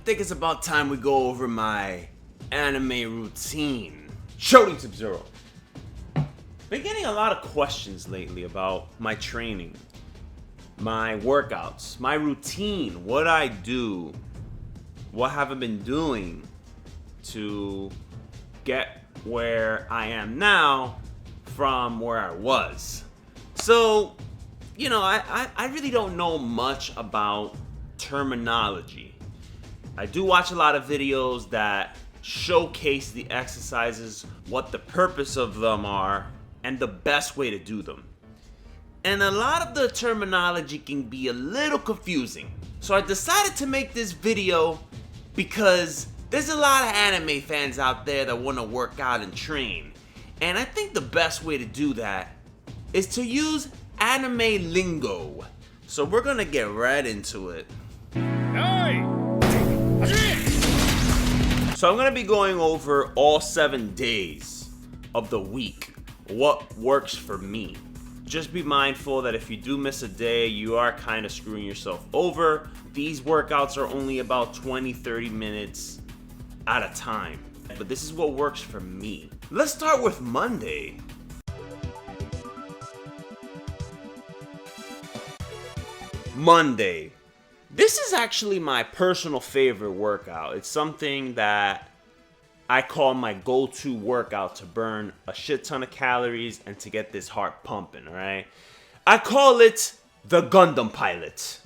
think it's about time we go over my anime routine. Shooting Sub-Zero. Been getting a lot of questions lately about my training, my workouts, my routine, what I do, what have I been doing to get where I am now from where I was. So, you know, I really don't know much about terminology. I do watch a lot of videos that showcase the exercises, what the purpose of them are, and the best way to do them. And a lot of the terminology can be a little confusing. So I decided to make this video because there's a lot of anime fans out there that want to work out and train. And I think the best way to do that is to use anime lingo. So we're gonna get right into it. So I'm gonna be going over all 7 days of the week, what works for me. Just be mindful that if you do miss a day, you are kind of screwing yourself over. These workouts are only about 20-30 minutes at a time, but this is what works for me. Let's start with Monday. Monday. This is actually my personal favorite workout. It's something that I call my go-to workout to burn a shit ton of calories and to get this heart pumping, alright? I call it the Gundam Pilot.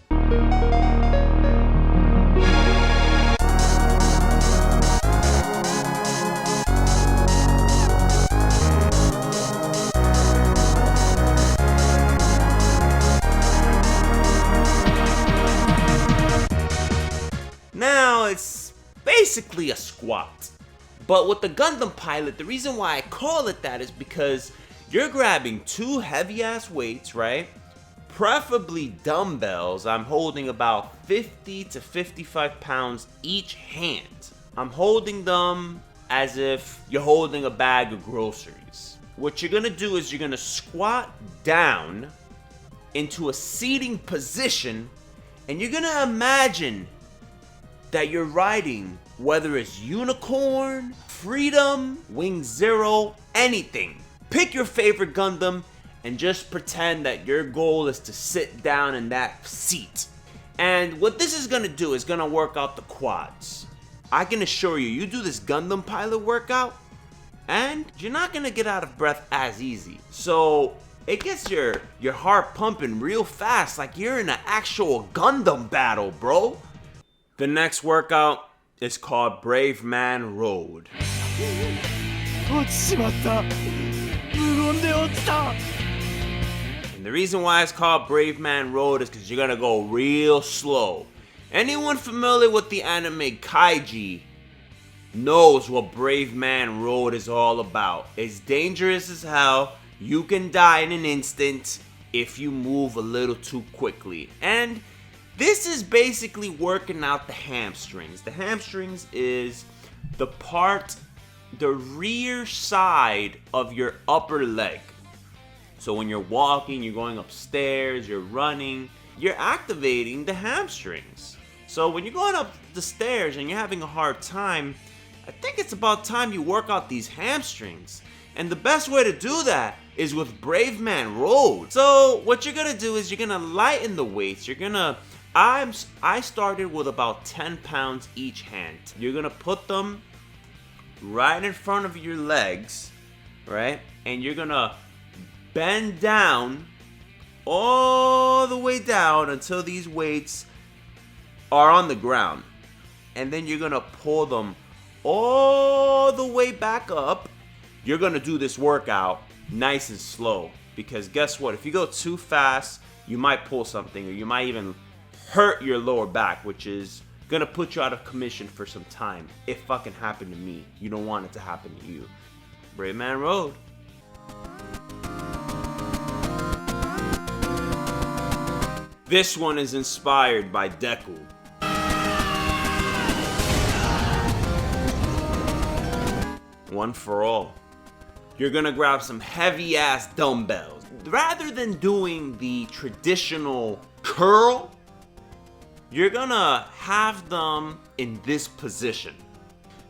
Now, it's basically a squat. But with the Gundam Pilot, the reason why I call it that is because you're grabbing 2 heavy-ass weights, right? Preferably dumbbells. I'm holding about 50 to 55 pounds each hand. I'm holding them as if you're holding a bag of groceries. What you're gonna do is you're gonna squat down into a seating position, and you're gonna imagine that you're riding, whether it's Unicorn, Freedom, Wing Zero, anything. Pick your favorite Gundam and just pretend that your goal is to sit down in that seat. And what this is gonna do is gonna work out the quads. I can assure you, you do this Gundam Pilot workout and you're not gonna get out of breath as easy. So it gets your heart pumping real fast, like you're in an actual Gundam battle, bro. The next workout is called Brave Man Road. And the reason why it's called Brave Man Road is because you're gonna go real slow. Anyone familiar with the anime Kaiji knows what Brave Man Road is all about. It's dangerous as hell. You can die in an instant if you move a little too quickly. And this is basically working out the hamstrings. The hamstrings is the rear side of your upper leg. So when you're walking, you're going upstairs, you're running, you're activating the hamstrings. So when you're going up the stairs and you're having a hard time, I think it's about time you work out these hamstrings. And the best way to do that is with Brave Man Road. So what you're gonna do is you're gonna lighten the weights. I started with about 10 pounds each hand. You're gonna put them right in front of your legs, right? And you're gonna bend down all the way down until these weights are on the ground. And then you're gonna pull them all the way back up. You're gonna do this workout nice and slow, because guess what? If you go too fast, you might pull something, or you might even hurt your lower back, which is gonna put you out of commission for some time. It fucking happened to me. You don't want it to happen to you. Brave Man Road. This one is inspired by Deku. One for all. You're gonna grab some heavy ass dumbbells. Rather than doing the traditional curl, you're gonna have them in this position.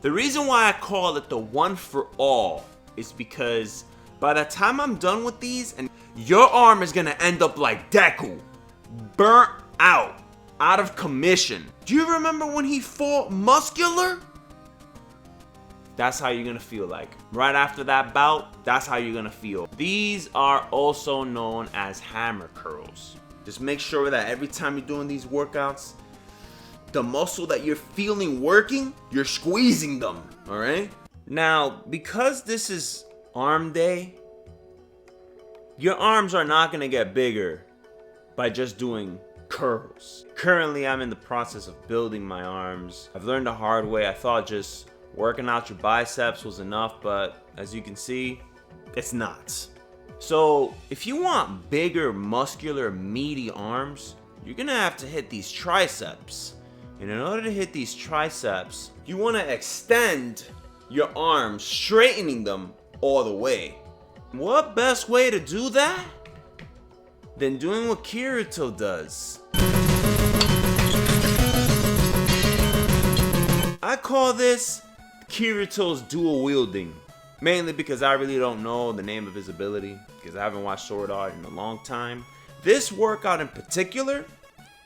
The reason why I call it the one for all is because by the time I'm done with these, and your arm is gonna end up like Deku, burnt out of commission. Do you remember when he fought Muscular? That's how you're gonna feel like. Right after that bout, that's how you're gonna feel. These are also known as hammer curls. Just make sure that every time you're doing these workouts, the muscle that you're feeling working, you're squeezing them, all right? Now, because this is arm day, your arms are not gonna get bigger by just doing curls. Currently, I'm in the process of building my arms. I've learned the hard way. I thought just working out your biceps was enough, but as you can see, it's not. So if you want bigger, muscular, meaty arms, you're gonna have to hit these triceps. And in order to hit these triceps, you wanna extend your arms, straightening them all the way. What best way to do that than doing what Kirito does? I call this Kirito's dual wielding. Mainly because I really don't know the name of his ability, because I haven't watched Sword Art in a long time. This workout in particular,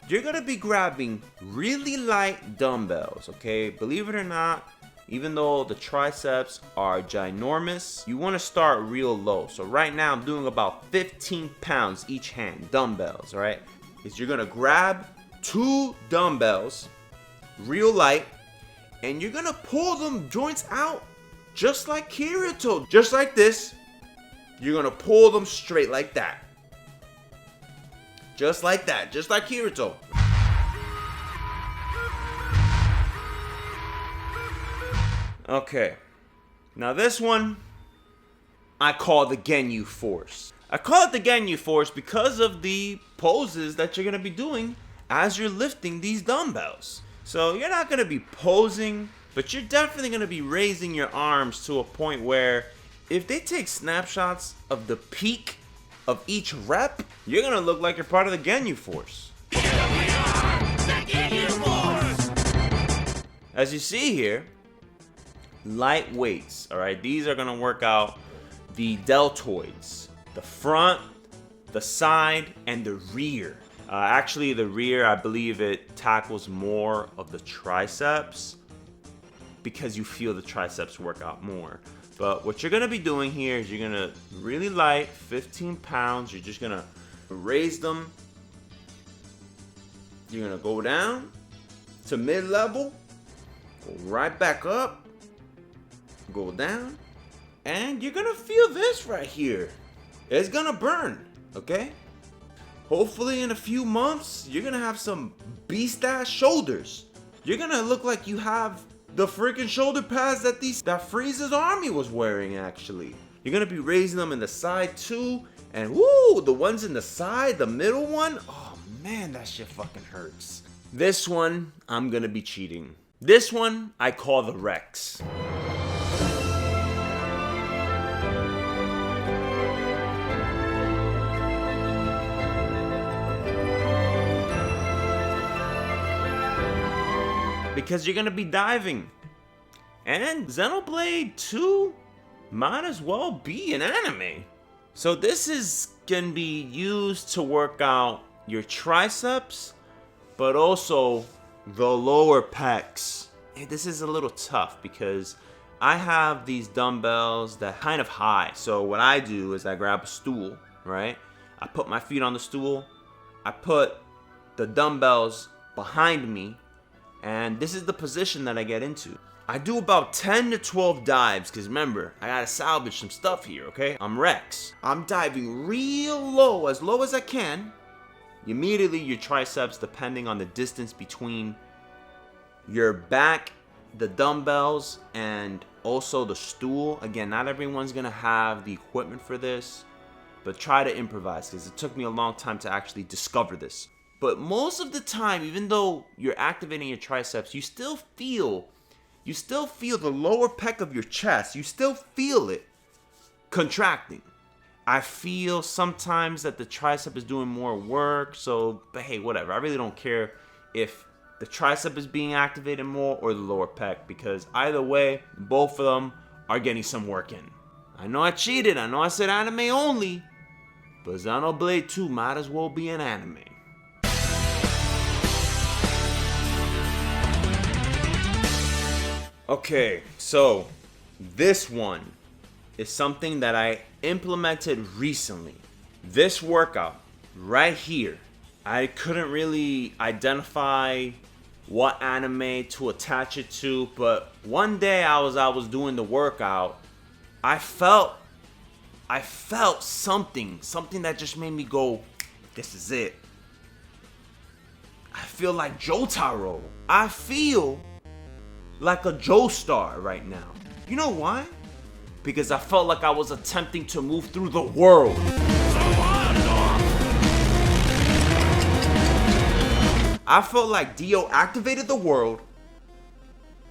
you're gonna be grabbing really light dumbbells, okay? Believe it or not, even though the triceps are ginormous, you wanna start real low. So right now I'm doing about 15 pounds each hand, dumbbells, all right? Is you're gonna grab 2 dumbbells, real light, and you're gonna pull them joints out just like Kirito, just like this. You're gonna pull them straight like that. Just like that, just like Kirito. Okay, now this one, I call the Genyu Force. I call it the Genyu Force because of the poses that you're gonna be doing as you're lifting these dumbbells. So you're not gonna be posing, but you're definitely gonna be raising your arms to a point where if they take snapshots of the peak of each rep, you're gonna look like you're part of the Genyu Force. Here we are, the Genyu Force! As you see here, light weights, all right? These are gonna work out the deltoids, the front, the side, and the rear. Actually, the rear, I believe it tackles more of the triceps because you feel the triceps work out more. But what you're gonna be doing here is you're gonna really light, 15 pounds. You're just gonna raise them. You're gonna go down to mid-level, go right back up, go down, and you're gonna feel this right here. It's gonna burn, okay? Hopefully in a few months, you're gonna have some beast-ass shoulders. You're gonna look like you have the freaking shoulder pads that Frieza's army was wearing, actually. You're gonna be raising them in the side too, and woo, the ones in the side, the middle one, oh man, that shit fucking hurts. This one, I'm gonna be cheating. This one, I call the Rex. Because you're gonna be diving. And Xenoblade 2 might as well be an anime. So this is gonna be used to work out your triceps, but also the lower pecs. And this is a little tough because I have these dumbbells that are kind of high. So what I do is I grab a stool, right? I put my feet on the stool. I put the dumbbells behind me. And this is the position that I get into. I do about 10 to 12 dives, because remember, I gotta salvage some stuff here, okay? I'm Rex. I'm diving real low as I can. Immediately, your triceps, depending on the distance between your back, the dumbbells, and also the stool. Again, not everyone's gonna have the equipment for this, but try to improvise, because it took me a long time to actually discover this. But most of the time, even though you're activating your triceps, you still feel the lower pec of your chest. You still feel it contracting. I feel sometimes that the tricep is doing more work. So, but hey, whatever. I really don't care if the tricep is being activated more or the lower pec, because either way, both of them are getting some work in. I know I cheated. I know I said anime only, but Xenoblade 2 might as well be an anime. Okay, so this one is something that I implemented recently. This workout right here, I couldn't really identify what anime to attach it to, but one day I was doing the workout, I felt something that just made me go, this is it. I feel like Jotaro. I feel like a Joestar right now. You know why? Because I felt like I was attempting to move through the world. I felt like Dio activated the world,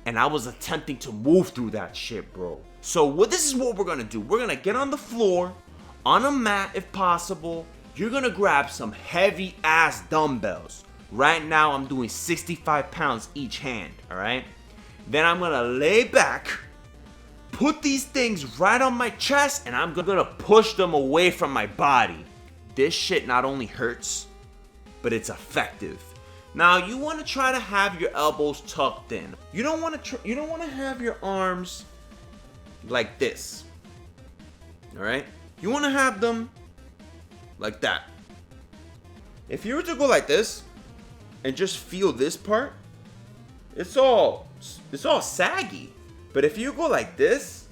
and I was attempting to move through that shit, bro. So this is what we're gonna do. We're gonna get on the floor, on a mat if possible. You're gonna grab some heavy ass dumbbells. Right now I'm doing 65 pounds each hand, all right? Then I'm gonna lay back, put these things right on my chest, and I'm gonna push them away from my body. This shit not only hurts, but it's effective. Now you want to try to have your elbows tucked in. You don't want to have your arms like this. All right? You want to have them like that. If you were to go like this and just feel this part, it's all saggy. But if you go like this,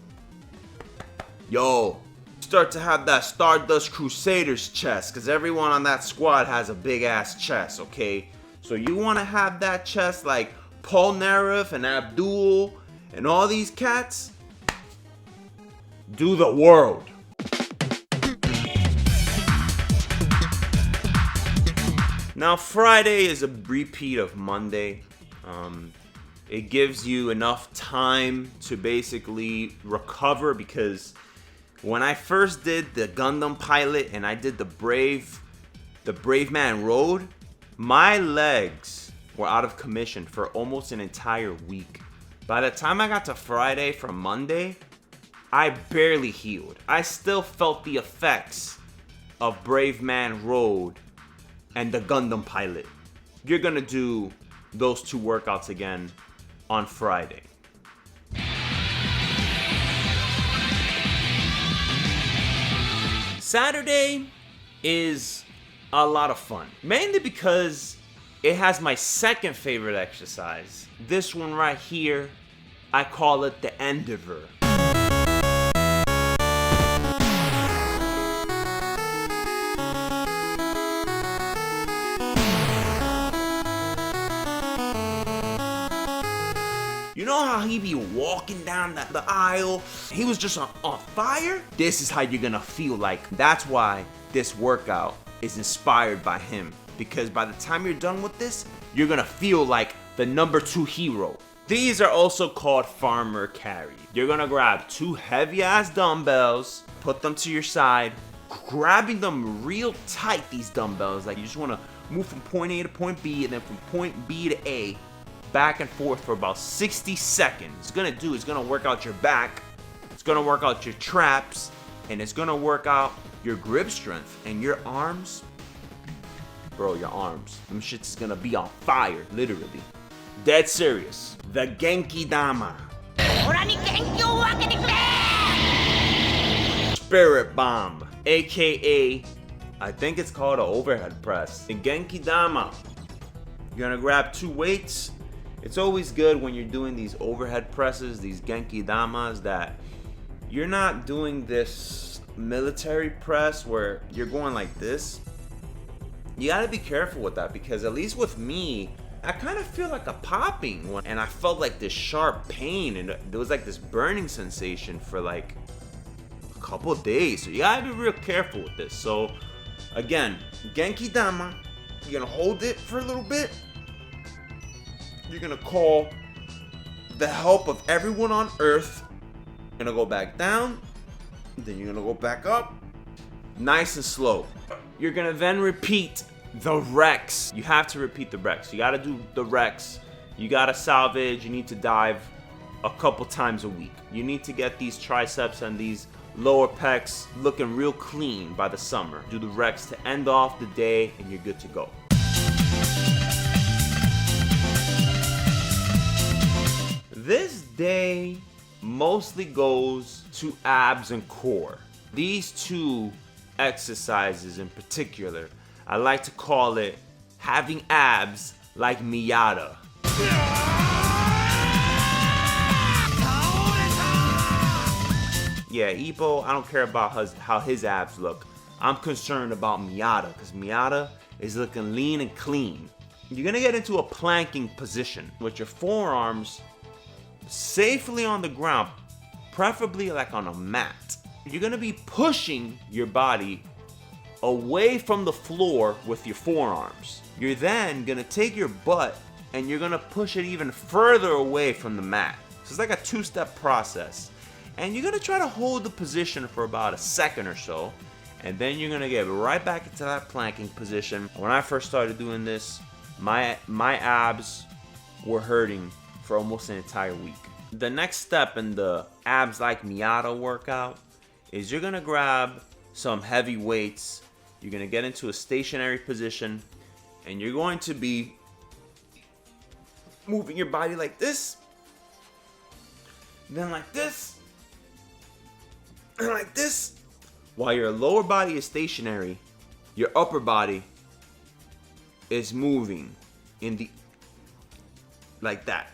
yo, start to have that Stardust Crusaders chest, because everyone on that squad has a big ass chest, okay? So you want to have that chest like Paul Narev and Abdul and all these cats. Do the world. Now Friday is a repeat of Monday. It gives you enough time to basically recover, because when I first did the Gundam pilot and I did the Brave Man Road, my legs were out of commission for almost an entire week. By the time I got to Friday from Monday, I barely healed. I still felt the effects of Brave Man Road and the Gundam pilot. You're gonna do those two workouts again on Friday. Saturday is a lot of fun, mainly because it has my second favorite exercise. This one right here, I call it the Endeavor. You know how he be walking down the aisle? He was just on fire? This is how you're gonna feel like. That's why this workout is inspired by him. Because by the time you're done with this, you're gonna feel like the number 2 hero. These are also called farmer carry. You're gonna grab 2 heavy ass dumbbells, put them to your side, grabbing them real tight, these dumbbells. Like you just wanna move from point A to point B, and then from point B to A, back and forth for about 60 seconds. It's gonna work out your back, it's gonna work out your traps, and it's gonna work out your grip strength. And your arms, bro, your arms, them shits is gonna be on fire, literally. Dead serious. The Genki Dama. Spirit Bomb, aka, I think it's called an overhead press. The Genki Dama. You're gonna grab 2 weights. It's always good when you're doing these overhead presses, these Genki Damas, that you're not doing this military press where you're going like this. You gotta be careful with that, because at least with me, I kind of feel like a popping one, and I felt like this sharp pain, and there was like this burning sensation for like a couple of days. So you gotta be real careful with this. So again, Genki Dama, you're gonna hold it for a little bit. You're gonna call the help of everyone on earth. You're gonna go back down, then you're gonna go back up, nice and slow. You're gonna then repeat The recs. You have to repeat the recs. You gotta do the recs. You gotta salvage. You need to dive a couple times a week. You need to get these triceps and these lower pecs looking real clean by the summer. Do the recs to end off the day and you're good to go. This day mostly goes to abs and core. These two exercises in particular, I like to call it having abs like Miyata. Yeah, Ippo, I don't care about how his abs look. I'm concerned about Miyata, because Miyata is looking lean and clean. You're gonna get into a planking position with your forearms safely on the ground, preferably like on a mat. You're gonna be pushing your body away from the floor with your forearms. You're then gonna take your butt and you're gonna push it even further away from the mat. So it's like a two-step process. And you're gonna try to hold the position for about a second or so, and then you're gonna get right back into that planking position. When I first started doing this, my abs were hurting for almost an entire week. The next step in the abs like Miyata workout is you're gonna grab some heavy weights. You're gonna get into a stationary position and you're going to be moving your body like this, then like this, and like this. While your lower body is stationary, your upper body is moving in the like that.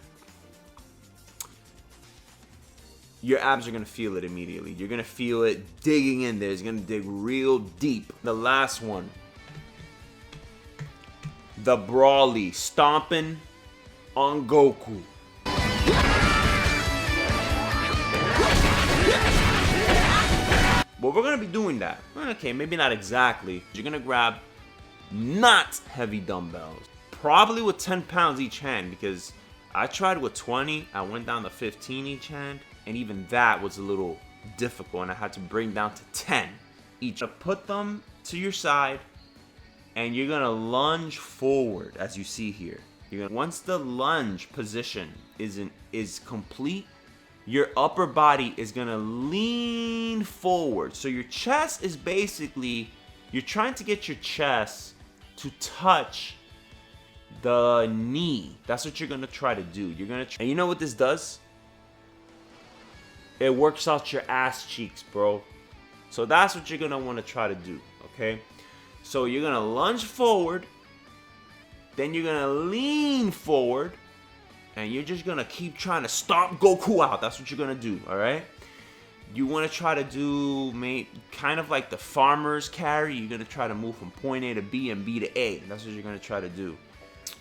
Your abs are gonna feel it immediately. You're gonna feel it digging in there. It's gonna dig real deep. The last one, the Brawly, stomping on Goku. But we're gonna be doing that. Okay, maybe not exactly. You're gonna grab not heavy dumbbells, probably with 10 pounds each hand, because I tried with 20, I went down to 15 each hand, and even that was a little difficult, and I had to bring down to 10 each. Put them to your side, and you're gonna lunge forward, as you see here. Once the lunge position is complete, your upper body is gonna lean forward. So your chest is basically, you're trying to get your chest to touch the knee. That's what you're gonna try to do. And you know what this does? It works out your ass cheeks, bro. So that's what you're gonna want to try to do, okay? So you're gonna lunge forward, then you're gonna lean forward, and you're just gonna keep trying to stomp Goku out. That's what you're gonna do, all right? You want to try to do kind of like the farmer's carry. You're gonna try to move from point A to B and B to A. That's what you're gonna try to do.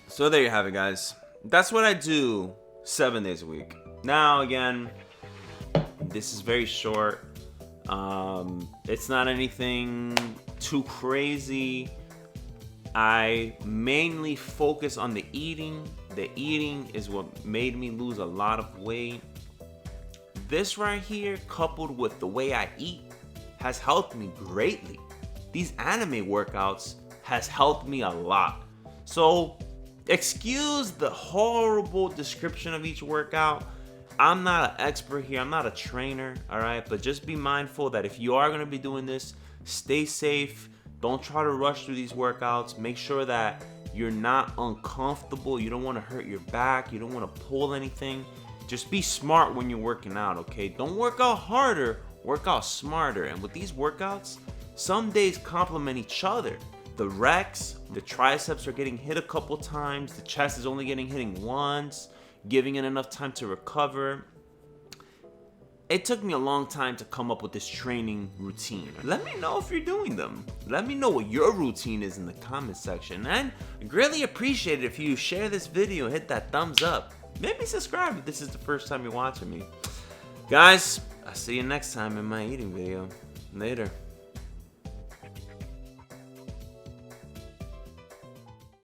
So there you have it, guys. That's what I do 7 days a week. Now, again, this is very short. It's not anything too crazy. I mainly focus on the eating. The eating is what made me lose a lot of weight. This right here, coupled with the way I eat, has helped me greatly. These anime workouts has helped me a lot. So excuse the horrible description of each workout. I'm not an expert here. I'm not a trainer, all right? But just be mindful that if you are going to be doing this, stay safe. Don't try to rush through these workouts. Make sure that you're not uncomfortable. You don't want to hurt your back. You don't want to pull anything. Just be smart when you're working out, okay? Don't work out harder. Work out smarter. And with these workouts, some days complement each other. The recs, the triceps are getting hit a couple times. The chest is only getting hitting once, giving it enough time to recover. It took me a long time to come up with this training routine. Let me know if you're doing them. Let me know what your routine is in the comment section. And I greatly appreciate it if you share this video, hit that thumbs up. Maybe subscribe if this is the first time you're watching me. Guys, I'll see you next time in my eating video. Later.